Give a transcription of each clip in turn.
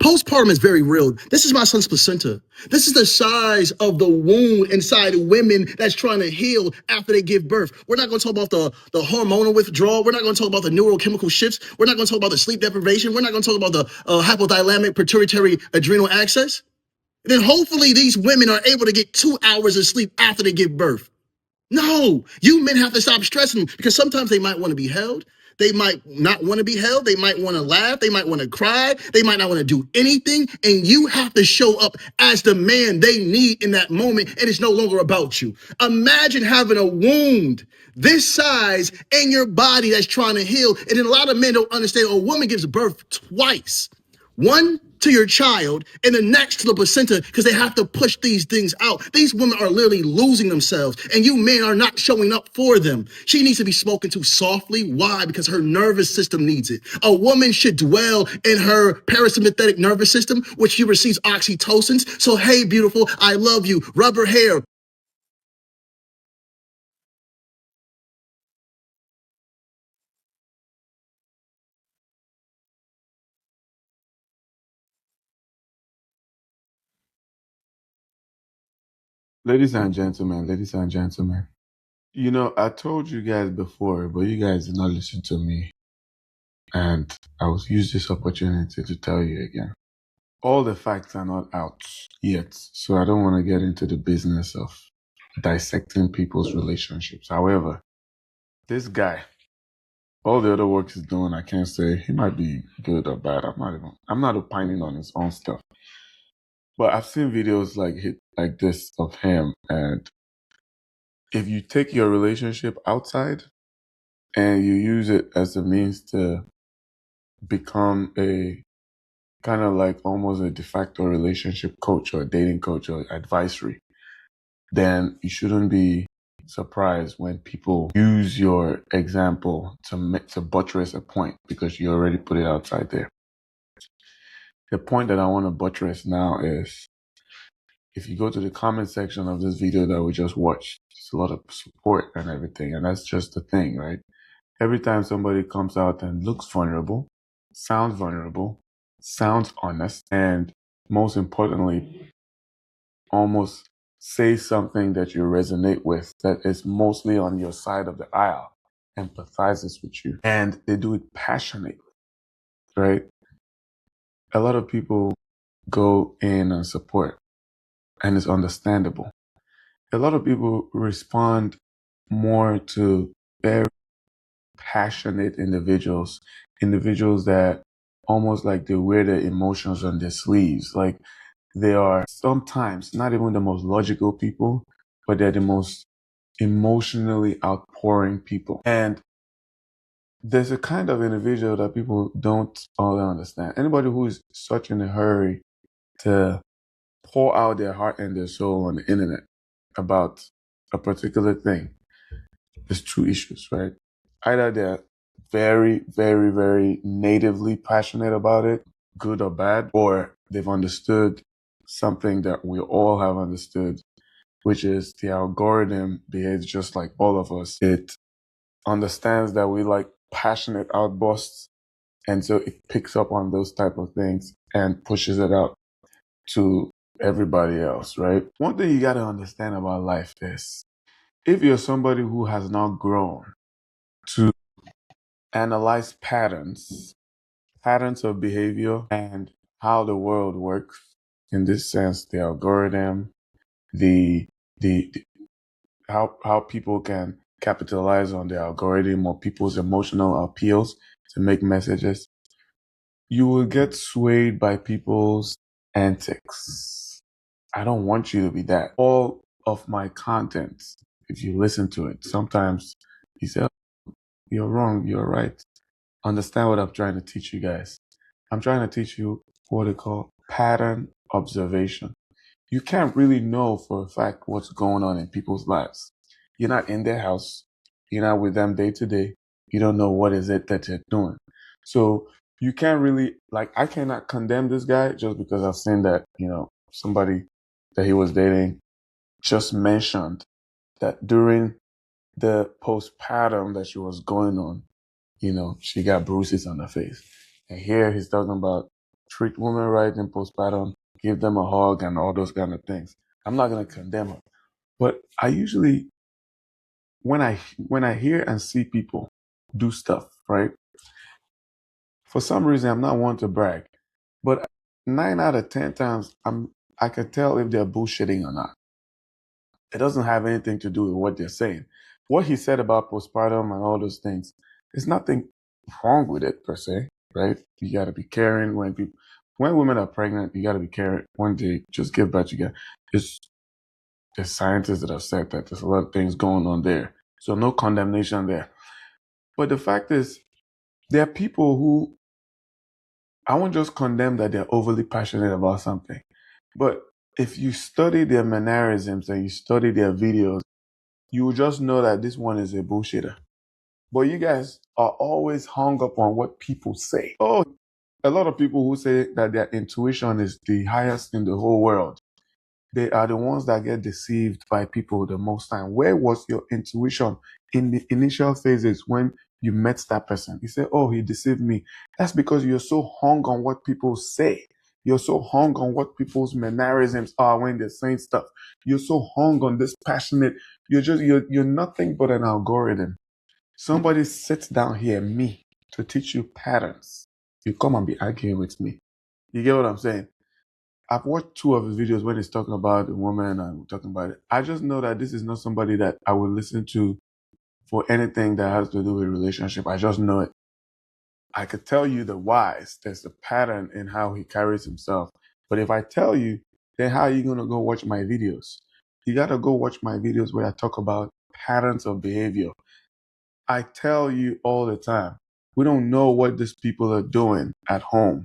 Postpartum is very real. This is my son's placenta. This is the size of the wound inside women that's trying to heal after they give birth. We're not going to talk about the hormonal withdrawal. We're not going to talk about the neurochemical shifts. We're not going to talk about the sleep deprivation. We're not going to talk about the hypothalamic pituitary adrenal axis. Then hopefully these women are able to get 2 hours of sleep after they give birth. No, you men have to stop stressing because sometimes they might want to be held. They might not want to be held. They might want to laugh. They might want to cry. They might not want to do anything. And you have to show up as the man they need in that moment. And it's no longer about you. Imagine having a wound this size in your body that's trying to heal. And then a lot of men don't understand a woman gives birth twice. One to your child and the next to the placenta because they have to push these things out. These women are literally losing themselves and you men are not showing up for them. She needs to be spoken to softly. Why? Because her nervous system needs it. A woman should dwell in her parasympathetic nervous system, which she receives oxytocins. So, hey, beautiful, I love you. Rub her hair. Ladies and gentlemen, I told you guys before, but you guys did not listen to me. And I will use this opportunity to tell you again. All the facts are not out yet, so I don't want to get into the business of dissecting people's relationships. However, this guy, all the other work he's doing, I can't say he might be good or bad. I'm not opining on his own stuff. But I've seen videos like this of him, and if you take your relationship outside and you use it as a means to become a kind of like almost a de facto relationship coach or dating coach or advisory, then you shouldn't be surprised when people use your example to buttress a point because you already put it outside there. The point that I want to buttress now is if you go to the comment section of this video that we just watched, there's a lot of support and everything, and that's just the thing, right? Every time somebody comes out and looks vulnerable, sounds honest, and most importantly, almost say something that you resonate with, that is mostly on your side of the aisle, empathizes with you, and they do it passionately, right? A lot of people go in and support, and it's understandable. A lot of people respond more to very passionate individuals that almost like they wear their emotions on their sleeves. Like they are sometimes not even the most logical people, but they're the most emotionally outpouring people. And there's a kind of individual that people don't all understand. Anybody who is such in a hurry to pour out their heart and their soul on the internet about a particular thing, there's two issues, right? Either they're very, very, very natively passionate about it, good or bad, or they've understood something that we all have understood, which is the algorithm behaves just like all of us. It understands that we like passionate outbursts, and so it picks up on those type of things and pushes it out to everybody else, right? One thing you got to understand about life is if you're somebody who has not grown to analyze patterns of behavior and how the world works, in this sense, the algorithm, the how people can capitalize on the algorithm or people's emotional appeals to make messages, you will get swayed by people's antics. I don't want you to be that. All of my content, if you listen to it, sometimes you say, oh, you're wrong, you're right. Understand what I'm trying to teach you guys. I'm trying to teach you what they call pattern observation. You can't really know for a fact what's going on in people's lives. You're not in their house. You're not with them day to day. You don't know what is it that they're doing. So you can't really, I cannot condemn this guy just because I've seen that, somebody that he was dating just mentioned that during the postpartum that she was going on, she got bruises on her face. And here he's talking about treat women right in postpartum, give them a hug and all those kind of things. I'm not gonna condemn her. But I usually when I hear and see people do stuff, right? For some reason I'm not one to brag. But 9 out of 10 times I can tell if they're bullshitting or not. It doesn't have anything to do with what they're saying. What he said about postpartum and all those things, there's nothing wrong with it per se, right? You got to be caring when women are pregnant. You got to be caring when they just give birth. There's scientists that have said that there's a lot of things going on there, so no condemnation there. But the fact is, there are people who I won't just condemn that they're overly passionate about something, but if you study their mannerisms and you study their videos, you will just know that this one is a bullshitter. But you guys are always hung up on what people say. Oh, a lot of people who say that their intuition is the highest in the whole world, they are the ones that get deceived by people the most time. Where was your intuition in the initial phases when you met that person? You say, oh, he deceived me. That's because you're so hung on what people say. You're so hung on what people's mannerisms are when they're saying stuff. You're so hung on this passionate. You're nothing but an algorithm. Somebody sits down here, me, to teach you patterns. You come and be arguing with me. You get what I'm saying? I've watched two of his videos when he's talking about the woman and talking about it. I just know that this is not somebody that I would listen to for anything that has to do with relationship. I just know it. I could tell you the whys. There's a pattern in how he carries himself. But if I tell you, then how are you going to go watch my videos? You got to go watch my videos where I talk about patterns of behavior. I tell you all the time, we don't know what these people are doing at home.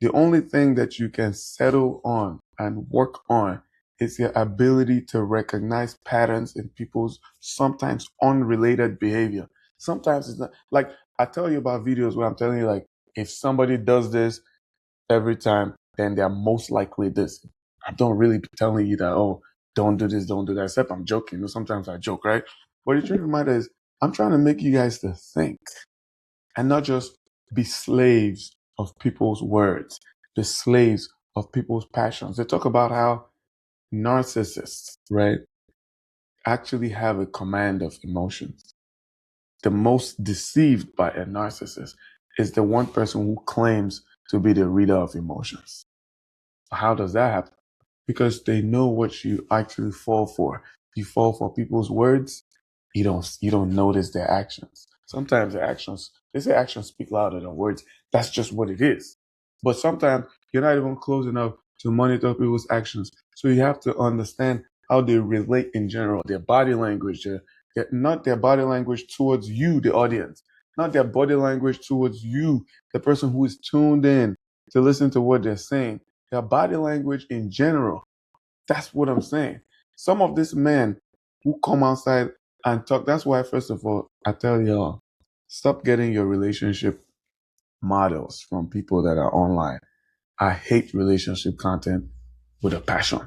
The only thing that you can settle on and work on is your ability to recognize patterns in people's sometimes unrelated behavior. Sometimes it's not like I tell you about videos where I'm telling you, like, if somebody does this every time, then they're most likely this. I don't really be telling you that, oh, don't do this, don't do that, except I'm joking. You know, sometimes I joke, right? But the truth of the matter is, I'm trying to make you guys to think and not just be slaves of people's words, be slaves of people's passions. They talk about how narcissists, right, actually have a command of emotions. The most deceived by a narcissist is the one person who claims to be the reader of emotions. How does that happen? Because they know what you actually fall for. You fall for people's words. You don't notice their actions. Sometimes their actions, they say actions speak louder than words. That's just what it is. But sometimes you're not even close enough to monitor people's actions. So you have to understand how they relate in general, their body language, not their body language towards you, the audience, not their body language towards you, the person who is tuned in to listen to what they're saying, their body language in general. That's what I'm saying. Some of these men who come outside and talk, that's why, first of all, I tell y'all, stop getting your relationship models from people that are online. I hate relationship content with a passion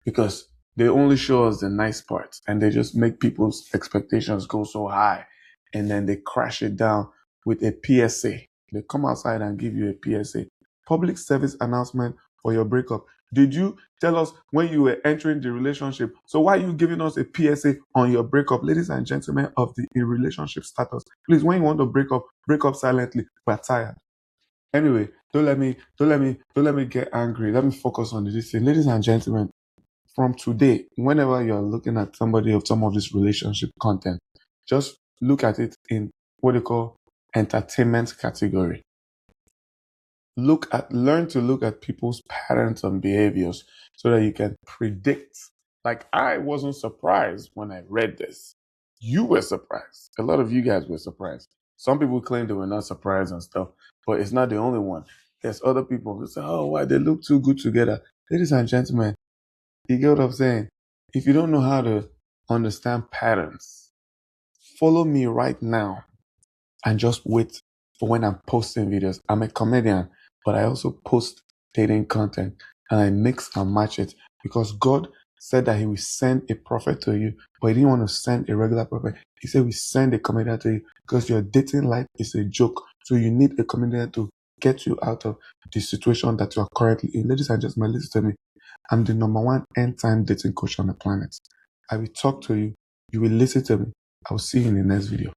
because they only show us the nice parts and they just make people's expectations go so high and then they crash it down with a PSA. They come outside and give you a PSA, public service announcement for your breakup. Did you tell us when you were entering the relationship? So why are you giving us a PSA on your breakup? Ladies and gentlemen of the in relationship status, please, when you want to break up silently. We're tired. Anyway, don't let me get angry. Let me focus on this thing. Ladies and gentlemen, from today, whenever you're looking at somebody of some of this relationship content, just look at it in what they call entertainment category. Learn to look at people's patterns and behaviors so that you can predict. Like, I wasn't surprised when I read this. You were surprised. A lot of you guys were surprised. Some people claim they were not surprised and stuff, but it's not the only one. There's other people who say, oh, why they look too good together. Ladies and gentlemen, you get what I'm saying? If you don't know how to understand patterns, follow me right now and just wait for when I'm posting videos. I'm a comedian, but I also post dating content and I mix and match it because God said that He will send a prophet to you, but He didn't want to send a regular prophet. He said we send a comedian to you because your dating life is a joke. So you need a comedian to get you out of the situation that you are currently in. Ladies and gentlemen, listen to me. I'm the number one end-time dating coach on the planet. I will talk to you. You will listen to me. I will see you in the next video.